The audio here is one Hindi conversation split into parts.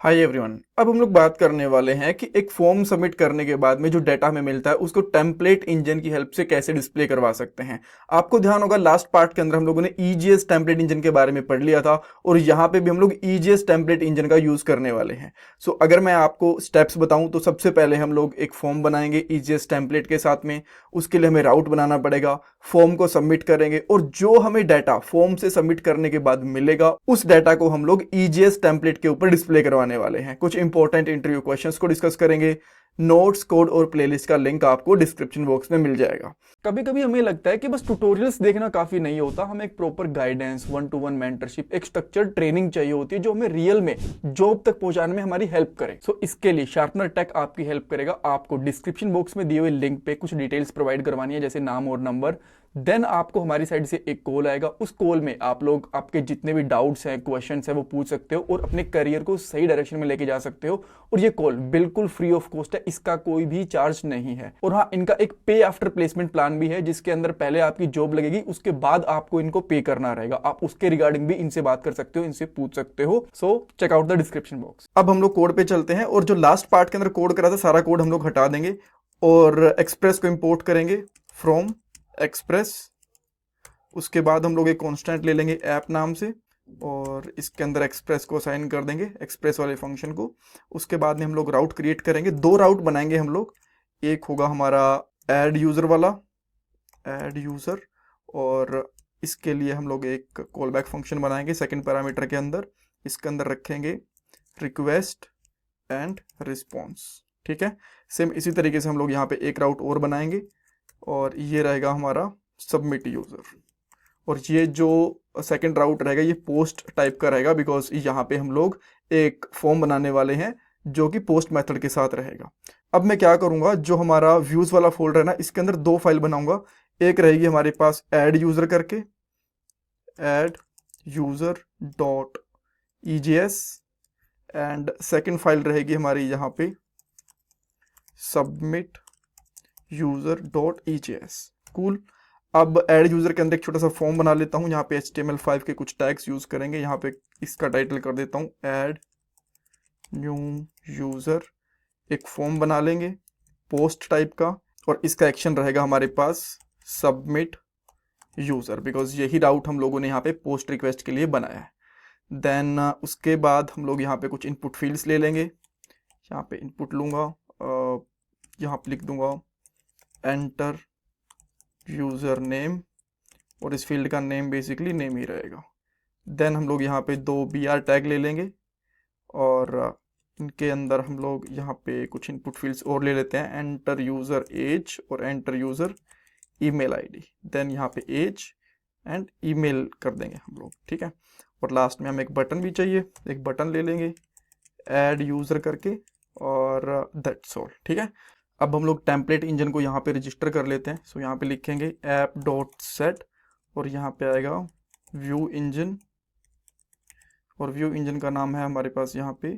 Hi everyone. अब हम लोग बात करने वाले हैं कि एक फॉर्म सबमिट करने के बाद में जो डाटा हमें मिलता है उसको टेम्पलेट इंजन की हेल्प से कैसे डिस्प्ले करवा सकते हैं। आपको ध्यान होगा लास्ट पार्ट के अंदर हम लोगों ने ईजीएस टेम्पलेट इंजन के बारे में पढ़ लिया था और यहाँ पे भी हम लोग ईजीएस टेम्पलेट इंजन का यूज करने वाले हैं। सो अगर मैं आपको स्टेप्स बताऊं तो सबसे पहले हम लोग एक फॉर्म बनाएंगे ईजीएस टेम्पलेट के साथ में। उसके लिए हमें राउट बनाना पड़ेगा, फॉर्म को सबमिट करेंगे और जो हमें डाटा फॉर्म से सबमिट करने के बाद मिलेगा उस डाटा को हम लोग ईजीएस टेम्पलेट के ऊपर डिस्प्ले करवाने वाले हैं। कुछ इंपॉर्टेंट इंटरव्यू क्वेश्चंस को डिस्कस करेंगे। नोट्स, कोड और प्लेलिस्ट का लिंक आपको डिस्क्रिप्शन बॉक्स में मिल जाएगा। कभी कभी हमें लगता है कि बस ट्यूटोरियल्स देखना काफी नहीं होता, हमें एक प्रॉपर गाइडेंस, 1-to-1 मेंटरशिप, एक स्ट्रक्चर्ड ट्रेनिंग चाहिए होती है जो हमें रियल में जॉब तक पहुंचाने में हमारी हेल्प करे। सो इसके लिए शार्पनर टेक आपकी हेल्प करेगा। आपको डिस्क्रिप्शन बॉक्स में दिए हुए लिंक पे कुछ डिटेल्स प्रोवाइड करवानी है, जैसे नाम और नंबर। देन आपको हमारी साइड से एक कॉल आएगा। उस कॉल में आप लोग आपके जितने भी डाउट्स हैं, क्वेश्चंस हैं, वो पूछ सकते हो और अपने करियर को सही डायरेक्शन में लेके जा सकते हो। और ये कॉल बिल्कुल फ्री ऑफ कॉस्ट है, इसका कोई भी चार्ज नहीं है। और हाँ, इनका एक पे आफ्टर प्लेसमेंट प्लान भी है जिसके अंदर पहले आपकी जॉब लगेगी, उसके बाद आपको इनको पे करना रहेगा। आप उसके रिगार्डिंग भी इनसे बात कर सकते हो, इनसे पूछ सकते हो। So check out the description box. अब हम लोग कोड पे चलते हैं और जो लास्ट पार्ट के अंदर कोड करा था सारा कोड हम लोग हटा देंगे और एक्सप्रेस को इंपोर्ट करेंगे फ्रॉम एक्सप्रेस। उसके बाद हम लोग एक कांस्टेंट ले लेंगे ऐप नाम से और इसके अंदर एक्सप्रेस को असाइन कर देंगे, एक्सप्रेस वाले फंक्शन को। उसके बाद में हम लोग राउट क्रिएट करेंगे, 2 राउट बनाएंगे हम लोग। एक होगा हमारा ऐड यूज़र वाला, ऐड यूज़र, और इसके लिए हम लोग एक कॉल बैक फंक्शन बनाएंगे सेकंड पैरामीटर के अंदर। इसके अंदर रखेंगे रिक्वेस्ट एंड रिस्पॉन्स। ठीक है, सेम इसी तरीके से हम लोग यहाँ पे एक राउट और बनाएंगे और ये रहेगा हमारा सबमिट यूज़र। और ये जो सेकंड राउट रहेगा ये पोस्ट टाइप का रहेगा, बिकॉज यहाँ पे हम लोग एक फॉर्म बनाने वाले हैं जो कि पोस्ट मेथड के साथ रहेगा। अब मैं क्या करूँगा, जो हमारा व्यूज़ वाला फोल्डर है ना, इसके अंदर 2 फाइल बनाऊंगा। एक रहेगी हमारे पास ऐड यूज़र करके, add user dot EGS, and second file रहेगी हमारी यहाँ पे submit user dot EGS. Cool. अब ऐड यूज़र के अंदर एक छोटा सा फॉर्म बना लेता हूँ। यहाँ पे HTML5 के कुछ टैग्स यूज़ करेंगे। यहाँ पे इसका टाइटल कर देता हूँ ऐड न्यू यूज़र। एक फॉर्म बना लेंगे पोस्ट टाइप का और इसका एक्शन रहेगा हमारे पास सबमिट यूज़र, बिकॉज यही राउट हम लोगों ने यहाँ पे पोस्ट रिक्वेस्ट के लिए बनाया है। देन उसके बाद हम लोग यहाँ पे कुछ इनपुट फील्ड्स ले लेंगे। यहाँ पे इनपुट लूँगा, यहाँ पे लिख दूंगा एंटर यूज़र नेम और इस फील्ड का नेम बेसिकली नेम ही रहेगा। देन हम लोग यहाँ पे 2 BR टैग ले लेंगे और इनके अंदर हम लोग यहाँ पे कुछ इनपुट फील्ड्स और ले लेते हैं, एंटर यूज़र एज और enter user email ID. Then यहाँ पे एज एंड ईमेल कर देंगे हम लोग। ठीक है, और लास्ट में हमें एक बटन भी चाहिए, एक बटन ले लेंगे ऐड यूज़र करके और दैट्स ऑल। ठीक है, अब हम लोग टेम्पलेट इंजन को यहाँ पे रजिस्टर कर लेते हैं। सो यहाँ पे लिखेंगे ऐप डॉट सेट और यहाँ पे आएगा व्यू इंजन और व्यू इंजन का नाम है हमारे पास यहाँ पे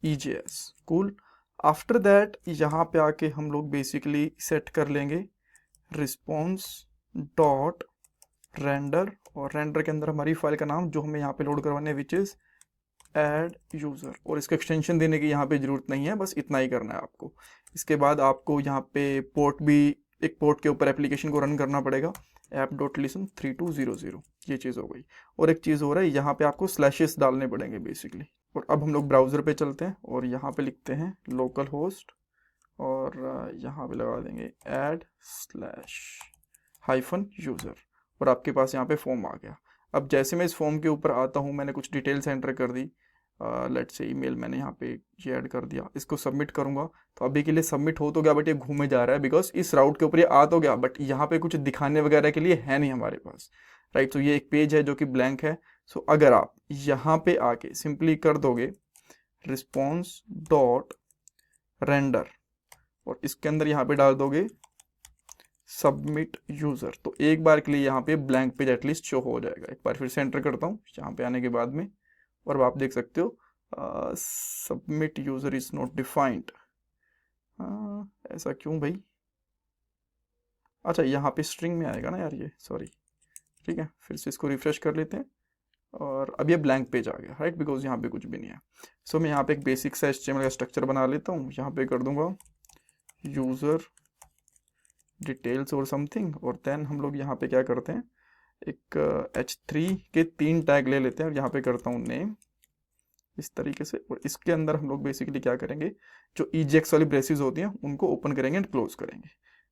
EJS। कूल। आफ्टर दैट यहाँ पे आके हम लोग बेसिकली सेट कर लेंगे रिस्पॉन्स डॉट रेंडर और रेंडर के अंदर हमारी फाइल का नाम जो हमें यहाँ पे लोड करवाने विच इज़ ऐड यूज़र, और इसको एक्सटेंशन देने की यहाँ पे ज़रूरत नहीं है, बस इतना ही करना है आपको। इसके बाद आपको यहाँ पे पोर्ट भी, एक पोर्ट के ऊपर एप्लीकेशन को रन करना पड़ेगा, ऐप डॉट लिसन 3200, ये चीज़ हो गई। और एक चीज़ हो रहा है, यहाँ पे आपको स्लैशेस डालने पड़ेंगे बेसिकली। और अब हम लोग ब्राउज़र पे चलते हैं और यहाँ पे लिखते हैं लोकल होस्ट और यहाँ पे लगा देंगे ऐड स्लैश हाइफन यूज़र और आपके पास यहाँ पे फॉर्म आ गया। अब जैसे मैं इस फॉर्म के ऊपर आता हूँ, मैंने कुछ डिटेल्स एंटर कर दी, लेट्स से ईमेल मैंने यहाँ पे ये ऐड कर दिया, इसको सबमिट करूँगा तो अभी के लिए सबमिट हो तो गया, बट ये घूमे जा रहा है बिकॉज इस राउट के ऊपर ये आ तो गया, बट यहाँ पे कुछ दिखाने वगैरह के लिए है नहीं हमारे पास। राइट, तो ये एक पेज है जो कि ब्लैंक है। सो अगर आप यहाँ पे आके सिंपली कर दोगे रिस्पॉन्स डॉट रेंडर और इसके अंदर यहाँ पे डाल दोगे सबमिट यूज़र, तो एक बार के लिए यहाँ पे ब्लैंक पेज एटलीस्ट शो हो जाएगा। एक बार फिर से एंटर करता हूँ यहाँ पे आने के बाद में और आप देख सकते हो submit user is not defined. ऐसा क्यों भाई? अच्छा, यहाँ पे स्ट्रिंग में आएगा ना यार ये, सॉरी। ठीक है, फिर से इसको रिफ्रेश कर लेते हैं और अब ये ब्लैंक पेज आ गया, राइट, बिकॉज यहाँ पे कुछ भी नहीं है। सो मैं यहाँ पे एक बेसिक सा HTML का स्ट्रक्चर बना लेता हूँ। यहाँ पे कर दूंगा यूज़र डिटेल्स और समथिंग, और देन हम लोग यहाँ पे क्या करते हैं, एक H3 के 3 टैग ले लेते हैं और यहाँ पे करता हूँ नेम इस तरीके से। और इसके अंदर हम लोग बेसिकली क्या करेंगे, जो EJX वाली ब्रेसेस होती हैं उनको ओपन करेंगे एंड क्लोज करेंगे।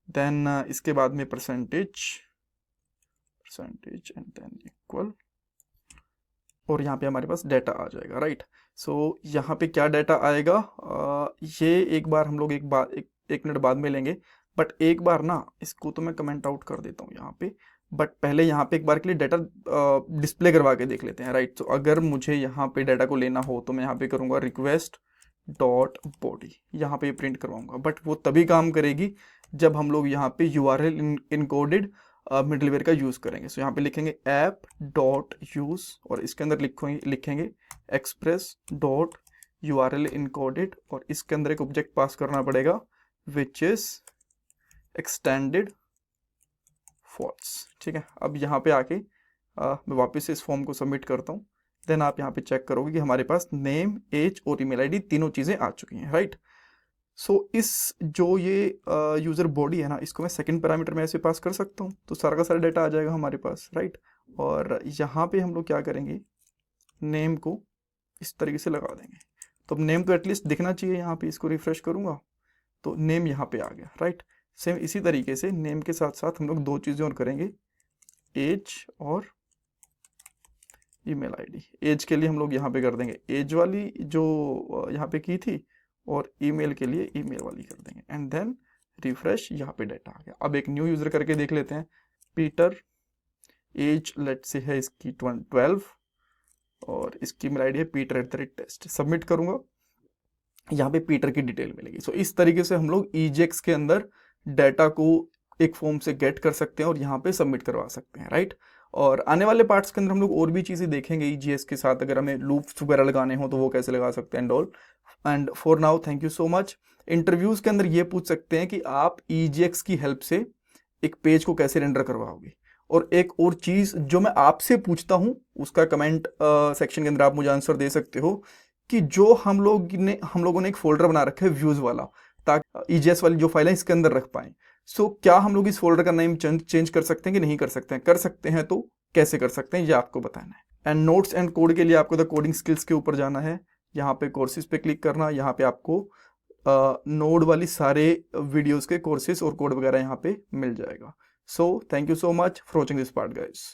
देन इसके बाद में परसेंटेज एंड देन इक्वल, और यहाँ पे हमारे पास डाटा आ जाएगा, राइट। सो यहाँ पे क्या डाटा आएगा, ये एक बार हम लोग एक मिनट बाद में लेंगे, बट एक बार ना इसको तो मैं कमेंट आउट कर देता हूँ यहाँ पे। बट पहले यहाँ पे एक बार के लिए डाटा डिस्प्ले करवा के देख लेते हैं, राइट। तो अगर मुझे यहाँ पे डाटा को लेना हो तो मैं यहाँ पे करूँगा रिक्वेस्ट डॉट बॉडी, यहाँ पे प्रिंट करवाऊंगा। बट वो तभी काम करेगी जब हम लोग यहाँ पे URL इनकोडेड मिडलवेयर का यूज़ करेंगे। सो यहाँ पे लिखेंगे ऐप डॉट यूज़, और इसके अंदर लिखेंगे एक्सप्रेस डॉट URL इनकोडेड, और इसके अंदर एक ऑब्जेक्ट पास करना पड़ेगा विच इज एक्सटेंडेड फॉल्स, ठीक है। अब यहाँ पे आके मैं वापस से इस फॉर्म को सबमिट करता हूँ। देन आप यहाँ पे चेक करोगे कि हमारे पास नेम, एज और ईमेल आईडी तीनों चीज़ें आ चुकी हैं, राइट। सो इस जो ये यूज़र बॉडी है ना, इसको मैं सेकंड पैरामीटर में ऐसे पास कर सकता हूँ, तो सारा का सारा डाटा आ जाएगा हमारे पास, राइट। और यहाँ पे हम लोग क्या करेंगे, नेम को इस तरीके से लगा देंगे। तो अब नेम तो एटलीस्ट दिखना चाहिए यहाँ पे। इसको रिफ्रेश करूँगा तो नेम यहाँ पे आ गया, राइट। सेम इसी तरीके से नेम के साथ साथ हम लोग दो चीज़ें और करेंगे, एज और ईमेल आईडी। एज के लिए हम लोग यहाँ पे कर देंगे एज वाली जो यहाँ पे की थी, और ईमेल के लिए ईमेल वाली कर देंगे, एंड देन रिफ्रेश, यहाँ पे डाटा आ गया। अब एक न्यू यूज़र करके देख लेते हैं, पीटर, एज लेट से है इसकी 12, और इसकी ईमेल आईडी है peter@test। सबमिट करूँगा, यहाँ पे पीटर की डिटेल मिलेगी। सो इस तरीके से हम लोग EJX के अंदर डाटा को एक फॉर्म से गेट कर सकते हैं और यहाँ पे सबमिट करवा सकते हैं, राइट। और आने वाले पार्ट्स के अंदर हम लोग और भी चीज़ें देखेंगे EJS के साथ, अगर हमें लूप्स वगैरह लगाने हो तो वो कैसे लगा सकते हैं and all. And for now thank you so much. Interviews के अंदर ये पूछ सकते हैं कि आप EJX की हेल्प से एक पेज को कैसे रेंडर करवाओगे। और एक और चीज़ जो मैं आपसे पूछता हूँ, उसका कमेंट सेक्शन के अंदर आप मुझे आंसर दे सकते हो, कि जो हम लोगों ने एक फोल्डर बना रखा है व्यूज़ वाला, ताकि EJS वाली जो फाइल है इसके अंदर रख पाएँ। सो क्या हम लोग इस फोल्डर का नेम चेंज कर सकते हैं कि नहीं कर सकते हैं? कर सकते हैं, तो कैसे कर सकते हैं ये आपको बताना है। एंड नोट्स एंड कोड के लिए आपको द कोडिंग स्किल्स के ऊपर जाना है, यहाँ पे कोर्सेज पे क्लिक करना, यहाँ पे आपको नोड वाली सारे वीडियोस के कोर्सेज और कोड वगैरह यहाँ पे मिल जाएगा। So thank you so much for watching this part guys.